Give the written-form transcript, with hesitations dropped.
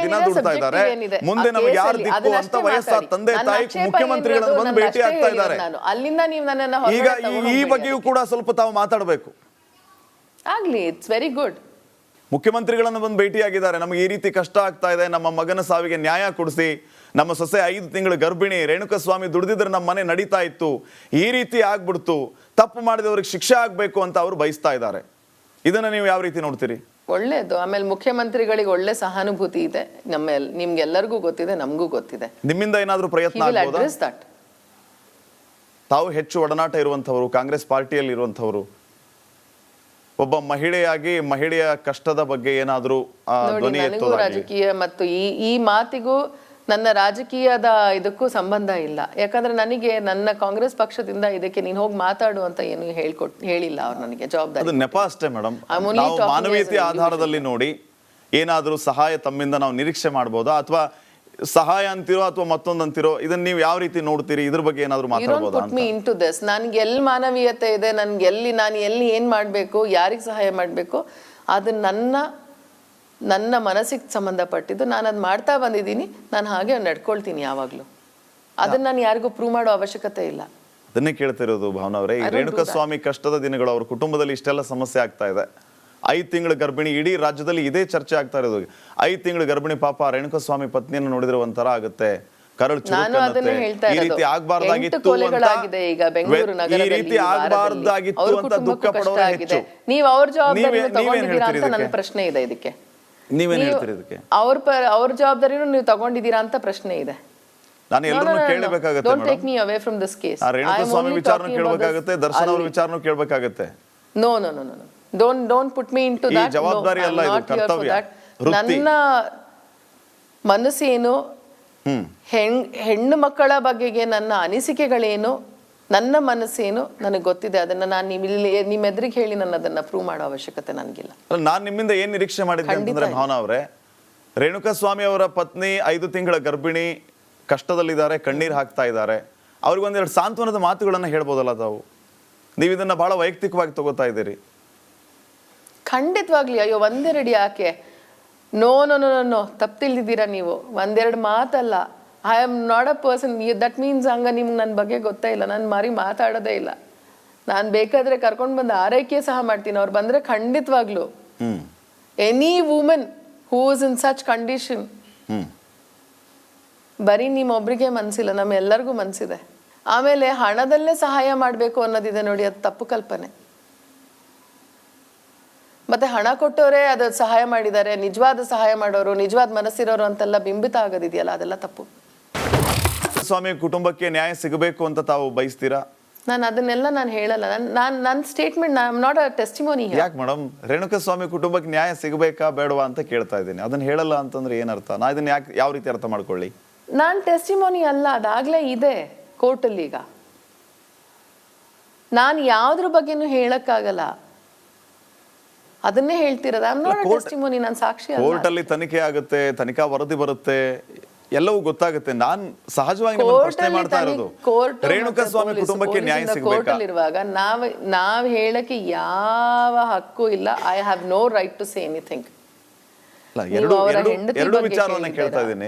ದಿನ ದುಡ್ತಾ ಇದ್ದಾರೆ, ಮುಂದೆ ನಮಗೆ ಯಾರು ದಿಕ್ಕು ಅಂತ ವಯಸ್ಸಾದ ತಂದೆ ತಾಯಿ ಮುಖ್ಯಮಂತ್ರಿಗಳನ್ನು ಬಂದು ಭೇಟಿ ಆಗ್ತಾ ಇದ್ದಾರೆ. ಅಲ್ಲಿಂದ ನೀವು ನನ್ನನ್ನ ಈಗ ಈ ಬಗ್ಗೆಯೂ ಕೂಡ ಸ್ವಲ್ಪ ತಾವು ಮಾತಾಡಬೇಕು. ಆಗ್ಲಿ, ಇಟ್ಸ್ ವೆರಿ ಗುಡ್. ಮುಖ್ಯಮಂತ್ರಿಗಳನ್ನು ಬಂದು ಭೇಟಿಯಾಗಿದ್ದಾರೆ, ನಮಗೆ ಈ ರೀತಿ ಕಷ್ಟ ಆಗ್ತಾ ಇದೆ, ನಮ್ಮ ಮಗನ ಸಾವಿಗೆ ನ್ಯಾಯ ಕೊಡಿಸಿ, ನಮ್ಮ ಸೊಸೆ 5 ತಿಂಗಳ ಗರ್ಭಿಣಿ, ರೇಣುಕಸ್ವಾಮಿ ದುಡಿದಿದ್ರೆ ನಮ್ಮ ಮನೆ ನಡೀತಾ ಇತ್ತು, ಈ ರೀತಿ ಆಗ್ಬಿಡ್ತು, ತಪ್ಪು ಮಾಡಿದವ್ರಿಗೆ ಶಿಕ್ಷೆ ಆಗ್ಬೇಕು ಅಂತ ಅವರು ಬಯಸ್ತಾ ಇದ್ದಾರೆ. ಇದನ್ನ ನೀವು ಯಾವ ರೀತಿ ನೋಡ್ತೀರಿ? ಒಳ್ಳೇದು. ಆಮೇಲೆ ಮುಖ್ಯಮಂತ್ರಿಗಳಿಗೆ ಒಳ್ಳೆ ಸಹಾನುಭೂತಿ ಇದೆ, ನಿಮ್ಗೆಲ್ಲರಿಗೂ ಗೊತ್ತಿದೆ, ನಮಗೂ ಗೊತ್ತಿದೆ. ನಿಮ್ಮಿಂದ ಏನಾದ್ರೂ ಪ್ರಯತ್ನ ಆಗ್ಬೋದಾ? ತಾವು ಹೆಚ್ಚು ಒಡನಾಟ ಇರುವಂತವರು, ಕಾಂಗ್ರೆಸ್ ಪಾರ್ಟಿಯಲ್ಲಿ ಇರುವಂತವರು, ಒಬ್ಬ ಮಹಿಳೆಯಾಗಿ ಮಹಿಳೆಯ ಕಷ್ಟದ ಬಗ್ಗೆ ಏನಾದ್ರೂ ಧ್ವನಿ ಎತ್ತೋದಾಗ್ಲಿ? ರಾಜಕೀಯ ಮತ್ತು ಈ ಮಾತಿಗೂ ನನ್ನ ರಾಜಕೀಯದ ಇದಕ್ಕೂ ಸಂಬಂಧ ಇಲ್ಲ. ಯಾಕಂದ್ರೆ ನನಗೆ ನನ್ನ ಕಾಂಗ್ರೆಸ್ ಪಕ್ಷದಿಂದ ಇದಕ್ಕೆ ನೀನು ಹೋಗಿ ಮಾತಾಡು ಅಂತ ಏನು ಹೇಳಿಲ್ಲ ಅವ್ರು ನನಗೆ ಜವಾಬ್ದಾರಿ. ಅದು ನೆಪ ಅಷ್ಟೇ ಮೇಡಮ್. ನಾವು ಮಾನವೀಯತೆ ಆಧಾರದಲ್ಲಿ ನೋಡಿ ಏನಾದ್ರೂ ಸಹಾಯ ತಮ್ಮಿಂದ ನಾವು ನಿರೀಕ್ಷೆ ಮಾಡ್ಬೋದಾ, ಅಥವಾ ಸಹಾಯ ಅಂತಿರೋ ಅಥವಾ ಮತ್ತೊಂದು ಅಂತಿರೋ, ಇದನ್ನ ನೀವು ಯಾವ ರೀತಿ ನೋಡ್ತೀರಿ? ಇದ್ರ ಬಗ್ಗೆ ಏನಾದ್ರು ಮಾತಾಡಬಹುದಾ? ನನ್ಗೆ ಎಲ್ಲಿ ಮಾನವೀಯತೆ ಇದೆ, ನಾನು ಎಲ್ಲಿ ಏನ್ ಮಾಡ್ಬೇಕು, ಯಾರಿಗೆ ಸಹಾಯ ಮಾಡ್ಬೇಕು, ಅದು ನನ್ನ ಮನಸ್ಸಿಗೆ ಸಂಬಂಧಪಟ್ಟಿದ್ದು. ನಾನು ಅದ್ ಮಾಡ್ತಾ ಬಂದಿದ್ದೀನಿ, ನಾನು ಹಾಗೆ ನಡ್ಕೊಳ್ತೀನಿ ಯಾವಾಗ್ಲೂ. ಅದನ್ನ ನಾನು ಯಾರಿಗೂ ಪ್ರೂವ್ ಮಾಡೋ ಅವಶ್ಯಕತೆ ಇಲ್ಲ. ಅದನ್ನೇ ಕೇಳ್ತಿರೋದು ಭಾವನಾ ಅವರೇ. ಈ ರೇಣುಕಸ್ವಾಮಿ ಕಷ್ಟದ ದಿನಗಳು, ಅವ್ರ ಕುಟುಂಬದಲ್ಲಿ ಇಷ್ಟೆಲ್ಲ ಸಮಸ್ಯೆ ಆಗ್ತಾ ಇದೆ. 5 ತಿಂಗಳ ಗರ್ಭಿಣಿ, ಇಡೀ ರಾಜ್ಯದಲ್ಲಿ ಇದೇ ಚರ್ಚೆ ಆಗ್ತಾ ಇರೋದು. 5 ತಿಂಗಳ ಗರ್ಭಿಣಿ ಪಾಪ ರೇಣುಕಸ್ವಾಮಿ ಪತ್ನಿಯನ್ನು ನೋಡಿದ್ರೆ ಒಂಥರ ಆಗುತ್ತೆ, ಕರಳು ಚುರುಕನ್ನತ್ತೆ. ಈ ರೀತಿ ಆಗ್ಬಾರ್ದಾಗಿತ್ತು ಅಂತ ದುಃಖ ಪಡೋರು ಹೆಚ್ಚು. ನೀವು ಅವ್ರ ಜವಾಬ್ದಾರಿಯನ್ನು ತಗೊಂಡಿದ್ದೀರಾ ಅಂತ ನನ್ನ ಪ್ರಶ್ನೆ ಇದೆ. ಇದಕ್ಕೆ ನೀವೇನ್ ಹೇಳ್ತೀರಿ? ಇದಕ್ಕೆ ಅವ್ರ ಜವಾಬ್ದಾರಿನೂ ನೀವು ತಗೊಂಡಿದ್ದೀರಾ ಅಂತ ಪ್ರಶ್ನೆ ಇದೆ. ನಾನು ಎಲ್ಲರನ್ನೂ ಕೇಳಬೇಕಾಗುತ್ತೆ. Don't take me away from this case. Renukaswamy ವಿಚಾರನೂ ಕೇಳಬೇಕಾಗುತ್ತೆ, Darshan ಅವ್ರ ವಿಚಾರನೂ ಕೇಳಬೇಕಾಗುತ್ತೆ. No. Don't put me into that. ಜವಾಬ್ದಾರಿ ಅಲ್ಲ, ಇದು ಕರ್ತವ್ಯ. ನನ್ನ ಮನಸ್ಸೇನು, ಹೆಣ್ಣು ಮಕ್ಕಳ ಬಗೆಗೆ ನನ್ನ ಅನಿಸಿಕೆಗಳೇನು, ನನ್ನ ಮನಸ್ಸೇನು ನನಗೆ ಗೊತ್ತಿದೆ. ಅದನ್ನ ನಾನು ನಿಮ್ಮ ಎದುರಿಗೆ ಹೇಳಿ ನಾನು ಅದನ್ನ ಪ್ರೂವ್ ಮಾಡೋ ಅವಶ್ಯಕತೆ ನನಗಿಲ್ಲ. ನಾನು ನಿಮ್ಮಿಂದ ಏನ್ ನಿರೀಕ್ಷೆ ಮಾಡಿದ್ದೆ ಅಂತಂದ್ರೆ ಭಾವನಾ ಅವರೇ, ರೇಣುಕಸ್ವಾಮಿ ಅವರ ಪತ್ನಿ 5 ತಿಂಗಳ ಗರ್ಭಿಣಿ, ಕಷ್ಟದಲ್ಲಿದ್ದಾರೆ, ಕಣ್ಣೀರು ಹಾಕ್ತಾ ಇದ್ದಾರೆ, ಅವ್ರಿಗೊಂದೆರಡು ಸಾಂತ್ವನದ ಮಾತುಗಳನ್ನ ಹೇಳ್ಬೋದಲ್ಲ ತಾವು? ನೀವು ಇದನ್ನ ಬಹಳ ವೈಯಕ್ತಿಕವಾಗಿ ತಗೋತಾ ಇದ್ದೀರಿ. ಖಂಡಿತವಾಗ್ಲಿ. ಅಯ್ಯೋ, ಒಂದೆರಡು ಯಾಕೆ? ನೋ, ತಪ್ಪು ತಿಳಿದಿದ್ದೀರಾ ನೀವು. ಒಂದೆರಡು ಮಾತಲ್ಲ. I am not a person that means ಹಂಗ ನಿಮ್ಗೆ ನನ್ನ ಬಗ್ಗೆ ಗೊತ್ತೇ ಇಲ್ಲ. ನಾನು ಮಾರಿ ಮಾತಾಡೋದೇ ಇಲ್ಲ. ನಾನು ಬೇಕಾದ್ರೆ ಕರ್ಕೊಂಡು ಬಂದು ಆರೈಕೆ ಸಹ ಮಾಡ್ತೀನಿ. ಅವ್ರು ಬಂದ್ರೆ ಖಂಡಿತವಾಗ್ಲು any woman who is in such condition, ಬರೀ ನಿಮ್ಮೊಬ್ರಿಗೆ ಮನ್ಸಿಲ್ಲ, ನಮ್ಮೆಲ್ಲರಿಗೂ ಮನ್ಸಿದೆ. ಆಮೇಲೆ ಹಣದಲ್ಲೇ ಸಹಾಯ ಮಾಡಬೇಕು ಅನ್ನೋದಿದೆ ನೋಡಿ, ಅದು ತಪ್ಪು ಕಲ್ಪನೆ. ಮತ್ತೆ ಹಣ ಕೊಟ್ಟವರೇ ಅದು ಸಹಾಯ ಮಾಡಿದ್ದಾರೆ, ನಿಜವಾದ ಸಹಾಯ ಮಾಡೋರು, ನಿಜವಾದ ಮನಸ್ಸಿರೋರು ಅಂತೆಲ್ಲ ಬಿಂಬಿತ ಆಗೋದಿದೆಯಲ್ಲ, ಅದೆಲ್ಲ ತಪ್ಪು. ಸ್ವಾಮಿ ಕುಟುಂಬಕ್ಕೆ ನ್ಯಾಯ ಸಿಗಬೇಕು ಅಂತ ತಾವು ಬಯಸ್ತೀರಾ? ಅದನ್ನೆಲ್ಲ ನಾನು ಹೇಳಲ್ಲ. ನನ್ನ statement, I am not a testimony. ಯಾಕೆ ಮೇಡಮ್? ರೇಣುಕಸ್ವಾಮಿ ಕುಟುಂಬಕ್ಕೆ ನ್ಯಾಯ ಸಿಗಬೇಕಾ ಬೇಡವಾ ಅಂತ ಕೇಳ್ತಾ ಇದ್ದೀನಿ. ಅದನ್ನ ಹೇಳಲ್ಲ ಅಂತಂದ್ರೆ ಏನರ್ಥ? ನಾ ಇದನ್ನ ಯಾವ ರೀತಿ ಅರ್ಥ ಮಾಡ್ಕೊಳ್ಳಿ? ನಾನು ಟೆಸ್ಟಿಮೋನಿ ಅಲ್ಲ, ಅದಾಗ್ಲೇ ಇದೆ ಕೋರ್ಟಲ್ಲಿ. ಈಗ ನಾನು ಯಾವ್ದ್ರ ಬಗ್ಗೆನೂ ಹೇಳಕ್ಕಾಗಲ್ಲ, ಅದನ್ನೇ ಹೇಳ್ತಿರೋದು. I am not a testimony, ನಾನು ಸಾಕ್ಷಿ ಅಲ್ಲ. ಕೋರ್ಟ್ ಅಲ್ಲಿ ತನಿಖೆ ಆಗುತ್ತೆ, ತನಿಖಾ ವರದಿ ಬರುತ್ತೆ, ಎಲ್ಲವೂ ಗೊತ್ತಾಗುತ್ತೆ. ನಾನು ಸಹಜವಾಗಿ ಪ್ರಶ್ನೆ ಮಾಡ್ತಾ ಇರೋದು, ರೇಣುಕಸ್ವಾಮಿ ಕುಟುಂಬಕ್ಕೆ ನ್ಯಾಯ ಸಿಗಬೇಕಾ? ಇರುವಾಗ ನಾವ್ ಹೇಳಕ್ಕೆ ಯಾವ ಹಕ್ಕು ಇಲ್ಲ. I have no right to say anything. ಎರಡು ವಿಚಾರವನ್ನ ಕೇಳ್ತಾ ಇದ್ದೀನಿ.